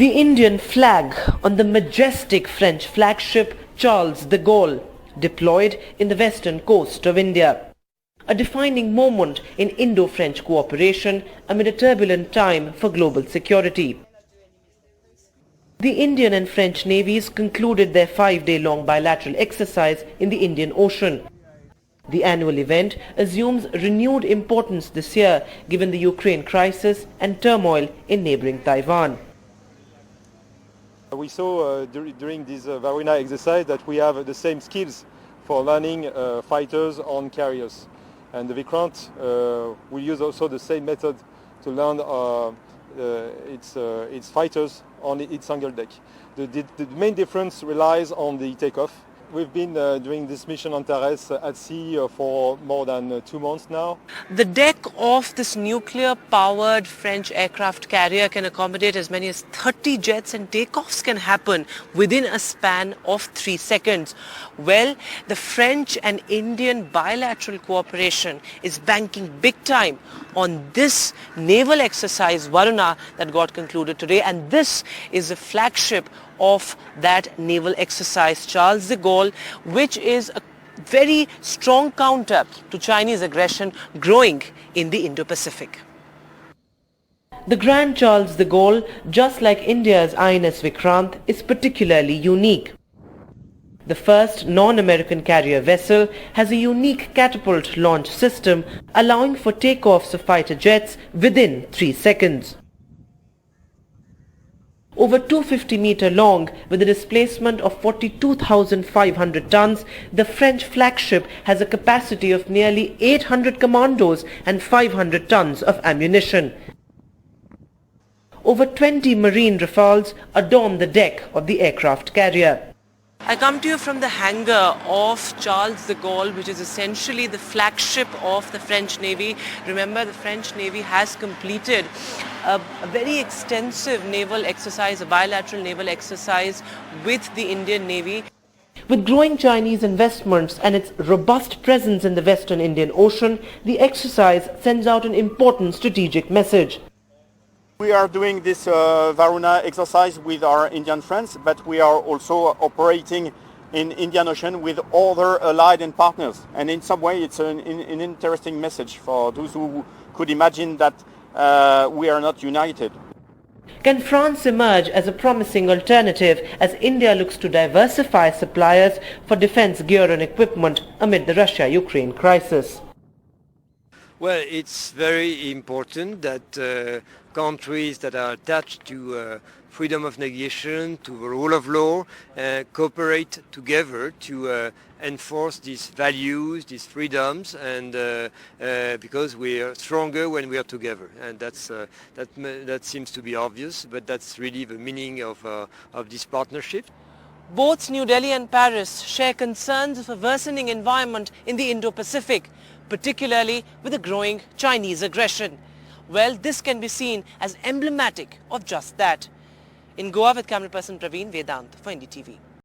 The Indian flag on the majestic French flagship Charles de Gaulle, deployed in the western coast of India. A defining moment in Indo-French cooperation amid a turbulent time for global security. The Indian and French navies concluded their 5-day-long bilateral exercise in the Indian Ocean. The annual event assumes renewed importance this year given the Ukraine crisis and turmoil in neighboring Taiwan. We saw during this Varuna exercise that we have the same skills for learning fighters on carriers. And the Vikrant will use also the same method to learn its fighters on its single deck. The main difference relies on the takeoff. We've been doing this mission on Antares at sea for more than 2 months now. The deck of this nuclear-powered French aircraft carrier can accommodate as many as 30 jets, and takeoffs can happen within a span of 3 seconds. Well, the French and Indian bilateral cooperation is banking big time on this naval exercise Varuna that got concluded today, and this is the flagship of that naval exercise Charles de Gaulle, which is a very strong counter to Chinese aggression growing in the Indo-Pacific. The Grand Charles de Gaulle, just like India's INS Vikrant, is particularly unique. The first non-American carrier vessel has a unique catapult launch system allowing for takeoffs of fighter jets within 3 seconds. Over 250 meter long, with a displacement of 42,500 tons, the French flagship has a capacity of nearly 800 commandos and 500 tons of ammunition. Over 20 marine rafales adorn the deck of the aircraft carrier. I come to you from the hangar of Charles de Gaulle, which is essentially the flagship of the French Navy. Remember, the French Navy has completed a very extensive naval exercise, a bilateral naval exercise with the Indian Navy. With growing Chinese investments and its robust presence in the Western Indian Ocean, the exercise sends out an important strategic message. We are doing this Varuna exercise with our Indian friends, but we are also operating in Indian Ocean with other allied and partners. And in some way it's an interesting message for those who could imagine that we are not united. Can France emerge as a promising alternative as India looks to diversify suppliers for defense gear and equipment amid the Russia-Ukraine crisis? Well, it's very important that countries that are attached to freedom of navigation, to the rule of law, cooperate together to enforce these values, these freedoms, and because we are stronger when we are together. And that seems to be obvious, but that's really the meaning of this partnership. Both New Delhi and Paris share concerns of a worsening environment in the Indo-Pacific, particularly with the growing Chinese aggression. Well, this can be seen as emblematic of just that. In Goa with camera person Praveen, Vedant for NDTV.